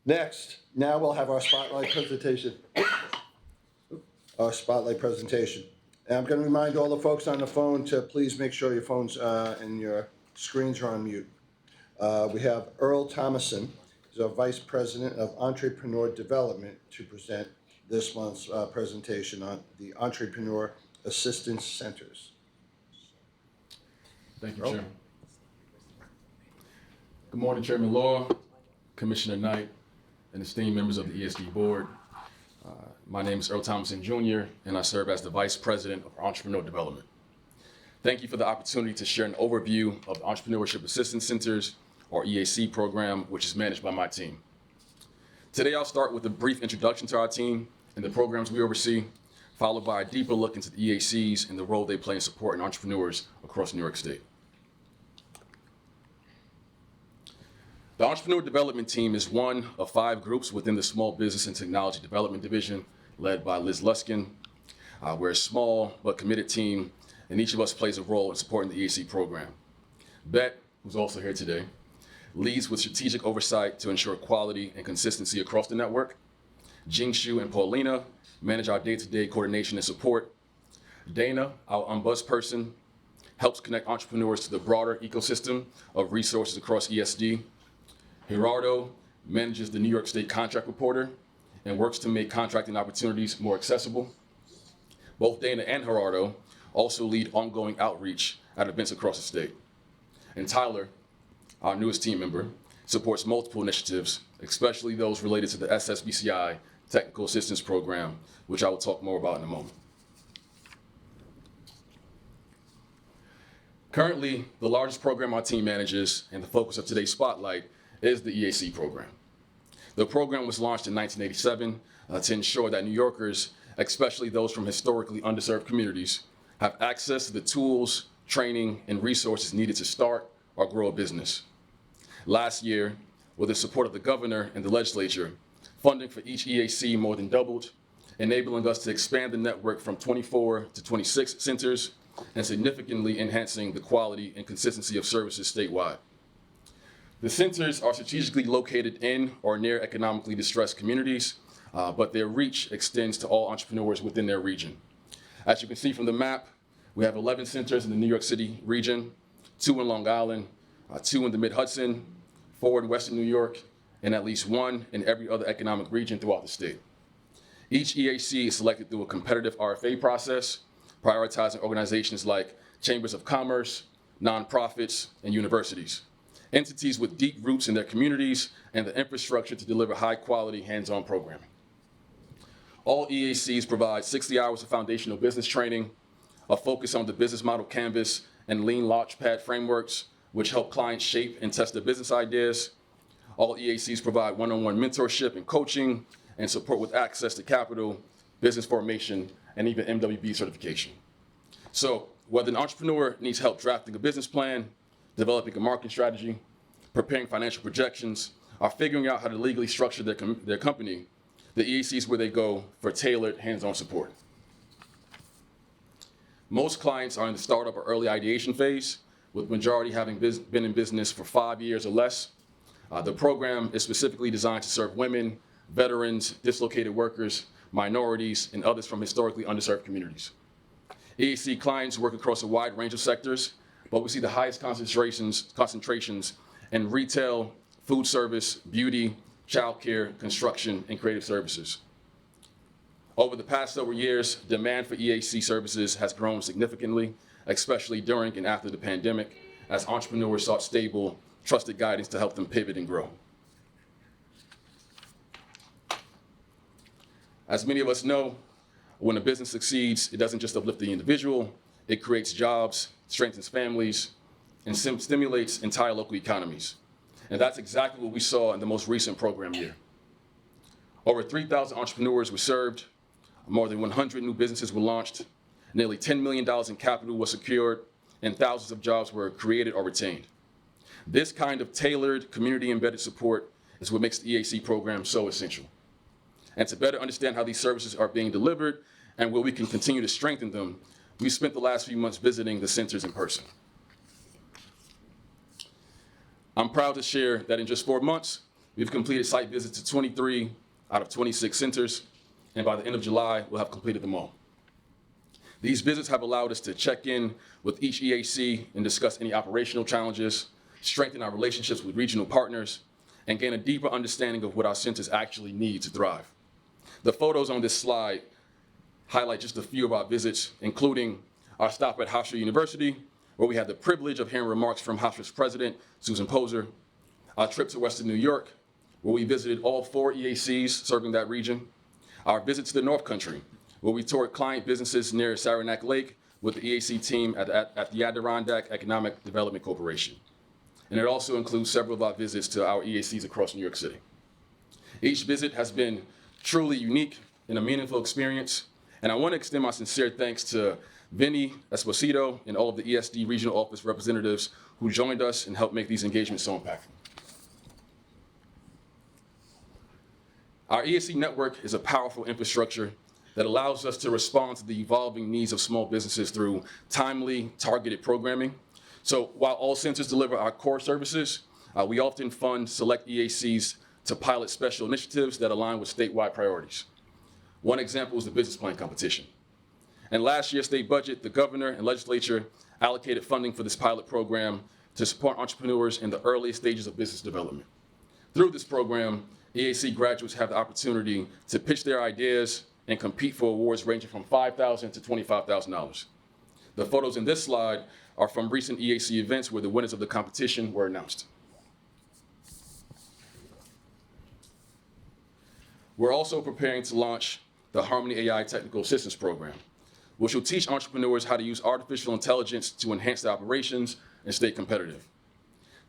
Next, now we'll have our spotlight presentation. And I'm going to remind all the folks on the phone to please make sure your phones and your screens are on mute. We have Earl Thomason, who's our Vice President of Entrepreneur Development, to present this month's presentation on the Entrepreneur Assistance Centers. Thank you, Earl? Chairman. Good morning, Chairman Law, Commissioner Knight, and esteemed members of the ESD Board. My name is Earl Thomason Jr., and I serve as the Vice President of Entrepreneur Development. Thank you for the opportunity to share an overview of the Entrepreneurship Assistance Centers, or EAC program, which is managed by my team. Today, I'll start with a brief introduction to our team and the programs we oversee, followed by a deeper look into the EACs and the role they play in supporting entrepreneurs across New York State. The Entrepreneur Development Team is one of 5 groups within the Small Business and Technology Development Division, led by Liz Luskin. We're a small but committed team, and each of us plays a role in supporting the EAC program. Bet, who's also here today, leads with strategic oversight to ensure quality and consistency across the network. Jingshu and Paulina manage our day-to-day coordination and support. Dana, our unbuzz person, helps connect entrepreneurs to the broader ecosystem of resources across ESD. Gerardo manages the New York State Contract Reporter and works to make contracting opportunities more accessible. Both Dana and Gerardo also lead ongoing outreach at events across the state. And Tyler, our newest team member, supports multiple initiatives, especially those related to the SSBCI Technical Assistance Program, which I will talk more about in a moment. Currently, the largest program our team manages and the focus of today's spotlight is the EAC program. The program was launched in 1987 to ensure that New Yorkers, especially those from historically underserved communities, have access to the tools, training, and resources needed to start or grow a business. Last year, with the support of the governor and the legislature, funding for each EAC more than doubled, enabling us to expand the network from 24 to 26 centers and significantly enhancing the quality and consistency of services statewide. The centers are strategically located in or near economically distressed communities, but their reach extends to all entrepreneurs within their region. As you can see from the map, we have 11 centers in the New York City region, 2 in Long Island, 2 in the Mid-Hudson, 4 in Western New York, and at least 1 in every other economic region throughout the state. Each EAC is selected through a competitive RFA process, prioritizing organizations like chambers of commerce, nonprofits, and universities, entities with deep roots in their communities and the infrastructure to deliver high-quality hands-on programming. All EACs provide 60 hours of foundational business training, a focus on the business model canvas and lean launchpad frameworks, which help clients shape and test their business ideas. All EACs provide one-on-one mentorship and coaching and support with access to capital, business formation, and even MWB certification. So whether an entrepreneur needs help drafting a business plan, developing a marketing strategy, preparing financial projections, or figuring out how to legally structure their company, the EAC is where they go for tailored hands-on support. Most clients are in the startup or early ideation phase, with majority having been in business for 5 years or less. The program is specifically designed to serve women, veterans, dislocated workers, minorities, and others from historically underserved communities. EAC clients work across a wide range of sectors, but we see the highest concentrations in retail, food service, beauty, childcare, construction, and creative services. Over the past several years, demand for EAC services has grown significantly, especially during and after the pandemic, as entrepreneurs sought stable, trusted guidance to help them pivot and grow. As many of us know, when a business succeeds, it doesn't just uplift the individual, it creates jobs, strengthens families, and stimulates entire local economies. And that's exactly what we saw in the most recent program year. Over 3,000 entrepreneurs were served, more than 100 new businesses were launched, nearly $10 million in capital was secured, and thousands of jobs were created or retained. This kind of tailored, community-embedded support is what makes the EAC program so essential. And to better understand how these services are being delivered and where we can continue to strengthen them, we spent the last few months visiting the centers in person. I'm proud to share that in just 4 months, We've completed site visits to 23 out of 26 centers, and by the end of July, we'll have completed them all. These visits have allowed us to check in with each EAC and discuss any operational challenges, strengthen our relationships with regional partners, and gain a deeper understanding of what our centers actually need to thrive. The photos on this slide highlight just a few of our visits, including our stop at Hofstra University, where we had the privilege of hearing remarks from Hofstra's president, Susan Poser, our trip to Western New York, where we visited all 4 EACs serving that region, our visit to the North Country, where we toured client businesses near Saranac Lake with the EAC team at the Adirondack Economic Development Corporation. And it also includes several of our visits to our EACs across New York City. Each visit has been truly unique and a meaningful experience, and I want to extend my sincere thanks to Vinny Esposito and all of the ESD regional office representatives who joined us and helped make these engagements so impactful. Our ESC network is a powerful infrastructure that allows us to respond to the evolving needs of small businesses through timely, targeted programming. So while all centers deliver our core services, we often fund select EACs to pilot special initiatives that align with statewide priorities. One example is the business plan competition. And last year's state budget, the governor and legislature allocated funding for this pilot program to support entrepreneurs in the earliest stages of business development. Through this program, EAC graduates have the opportunity to pitch their ideas and compete for awards ranging from $5,000 to $25,000. The photos in this slide are from recent EAC events where the winners of the competition were announced. We're also preparing to launch the Harmony AI Technical Assistance Program, which will teach entrepreneurs how to use artificial intelligence to enhance their operations and stay competitive.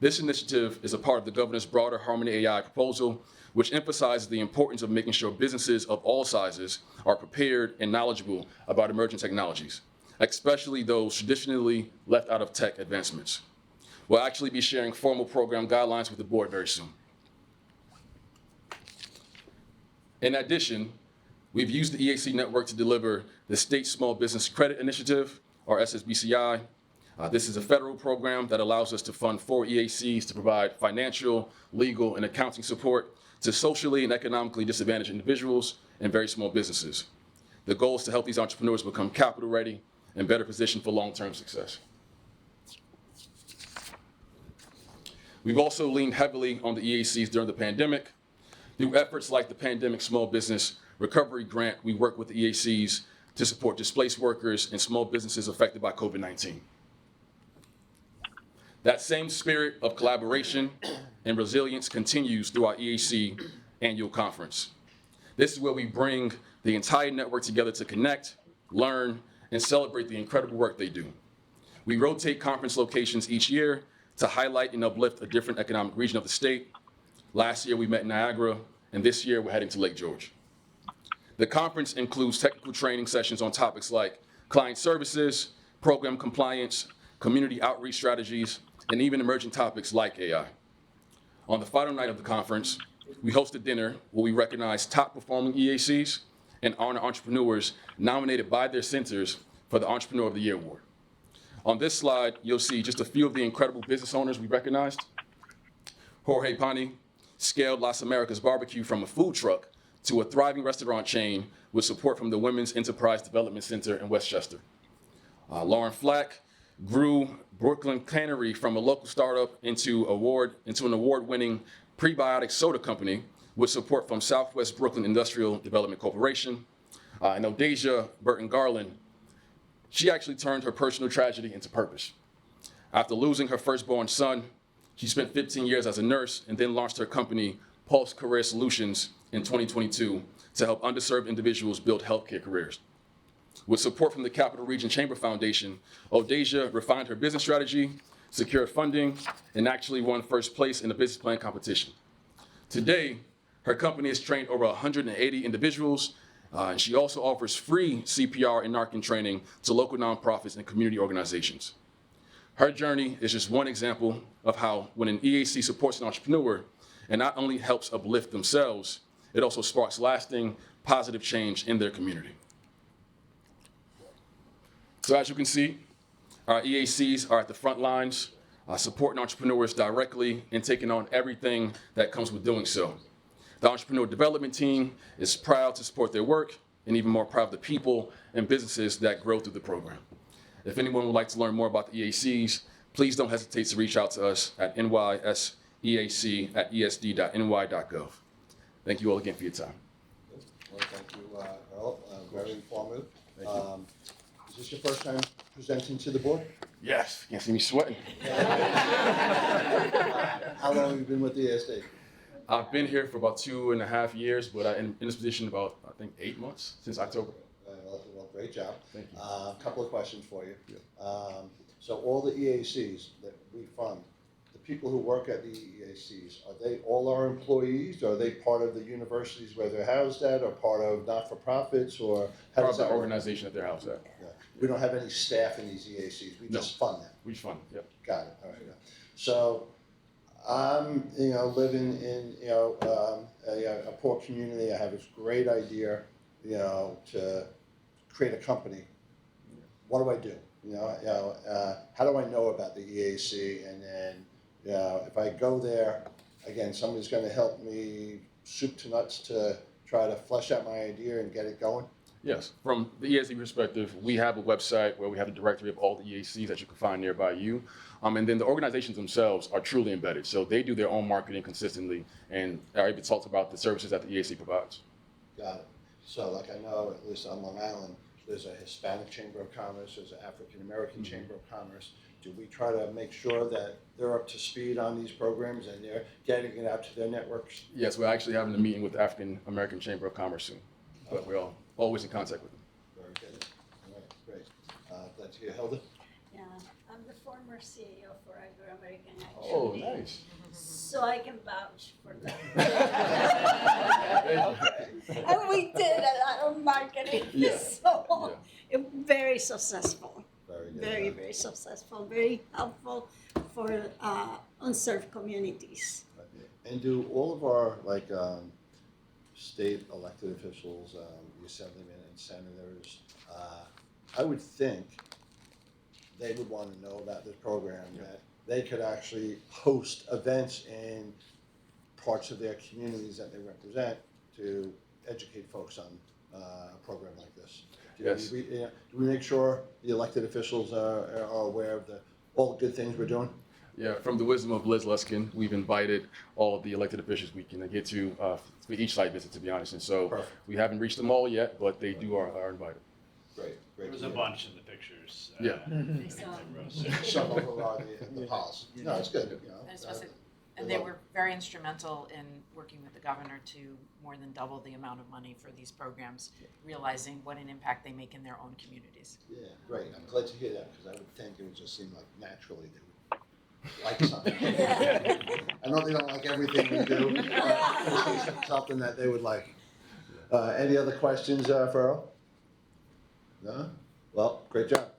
This initiative is a part of the governor's broader Harmony AI proposal, which emphasizes the importance of making sure businesses of all sizes are prepared and knowledgeable about emerging technologies, especially those traditionally left out of tech advancements. We'll actually be sharing formal program guidelines with the board very soon. In addition, we've used the EAC network to deliver the State Small Business Credit Initiative, or SSBCI. This is a federal program that allows us to fund 4 EACs to provide financial, legal, and accounting support to socially and economically disadvantaged individuals and very small businesses. The goal is to help these entrepreneurs become capital ready and better positioned for long-term success. We've also leaned heavily on the EACs during the pandemic. Through efforts like the Pandemic Small Business Recovery Grant, we work with the EACs to support displaced workers and small businesses affected by COVID-19. That same spirit of collaboration and resilience continues through our EAC annual conference. This is where we bring the entire network together to connect, learn, and celebrate the incredible work they do. We rotate conference locations each year to highlight and uplift a different economic region of the state. Last year we met in Niagara, and this year we're heading to Lake George. The conference includes technical training sessions on topics like client services, program compliance, community outreach strategies, and even emerging topics like AI. On the final night of the conference, we host a dinner where we recognize top performing EACs and honor entrepreneurs nominated by their centers for the Entrepreneur of the Year Award. On this slide, you'll see just a few of the incredible business owners we recognized. Jorge Pani scaled Las Americas Barbecue from a food truck to a thriving restaurant chain with support from the Women's Enterprise Development Center in Westchester. Lauren Flack grew Brooklyn Cannery from a local startup into an award-winning prebiotic soda company with support from Southwest Brooklyn Industrial Development Corporation. And Odasia Burton Garland, she actually turned her personal tragedy into purpose. After losing her firstborn son, she spent 15 years as a nurse and then launched her company, Pulse Career Solutions, in 2022 to help underserved individuals build healthcare careers. With support from the Capital Region Chamber Foundation, Odasia refined her business strategy, secured funding, and actually won first place in the business plan competition. Today, her company has trained over 180 individuals, and she also offers free CPR and narcan training to local nonprofits and community organizations. Her journey is just one example of how when an EAC supports an entrepreneur, it not only helps uplift themselves, it also sparks lasting, positive change in their community. So as you can see, our EACs are at the front lines supporting entrepreneurs directly and taking on everything that comes with doing so. The Entrepreneur Development Team is proud to support their work and even more proud of the people and businesses that grow through the program. If anyone would like to learn more about the EACs, please don't hesitate to reach out to us at nyseac@esd.ny.gov. Thank you all again for your time. Well, thank you, Earl. Very informative. Is this your first time presenting to the board? Yes, can't see me sweating. How long have you been with the ESD? I've been here for about 2.5 years, but I'm in this position about, I think, 8 months, since October. Well, great job. Thank you. A couple of questions for you. So all the EACs that we fund, the people who work at the EACs, are they all our employees? Are they part of the universities where they're housed at, or part of not-for-profits, or how Part does of the that work? organization that they're housed at. Yeah. We don't have any staff in these EACs. We No. just fund them. We fund, yep. Got it. All right. Yeah. So I'm, living in, a poor community. I have this great idea, to create a company. What do I do? How do I know about the EAC? And then, if I go there, again, somebody's going to help me soup to nuts to try to flesh out my idea and get it going. Yes, from the EAC perspective, we have a website where we have a directory of all the EACs that you can find nearby you. And then the organizations themselves are truly embedded. So they do their own marketing consistently and are able to talk about the services that the EAC provides. Got it. So like I know, at least on Long Island, there's a Hispanic Chamber of Commerce, there's an African American Chamber of Commerce. Do we try to make sure that they're up to speed on these programs and they're getting it out to their networks? Yes, we're actually having a meeting with the African American Chamber of Commerce soon, but we're always in contact with them. Very good. All right, great. Glad to hear. Hilda? Yeah, I'm the former CEO for Agro-American actually. Oh, nice. So I can vouch for that. Okay. And we did a lot of marketing, Yeah. so very successful. Very good. Very, very successful, very helpful for unserved communities. And do all of our, state elected officials, the assemblymen and senators, I would think they would want to know about this program, that they could actually host events in parts of their communities that they represent to educate folks on a program like this. Yes. Do we make sure the elected officials are aware of all the good things we're doing? Yeah, from the wisdom of Liz Luskin, we've invited all of the elected officials we can get to for each site visit, to be honest. And so Perfect. we haven't reached them all yet, but they are invited. Great. There was a bunch in the pictures. Yeah. Some of them are the policy. No, it's good. I just want to say, and they were very instrumental in working with the governor to more than double the amount of money for these programs, realizing what an impact they make in their own communities. Yeah, great. I'm glad to hear that, because I would think it would just seem like naturally they would like something. I know they don't like everything we do, but it's something that they would like. Any other questions for Earl? No? Well, great job.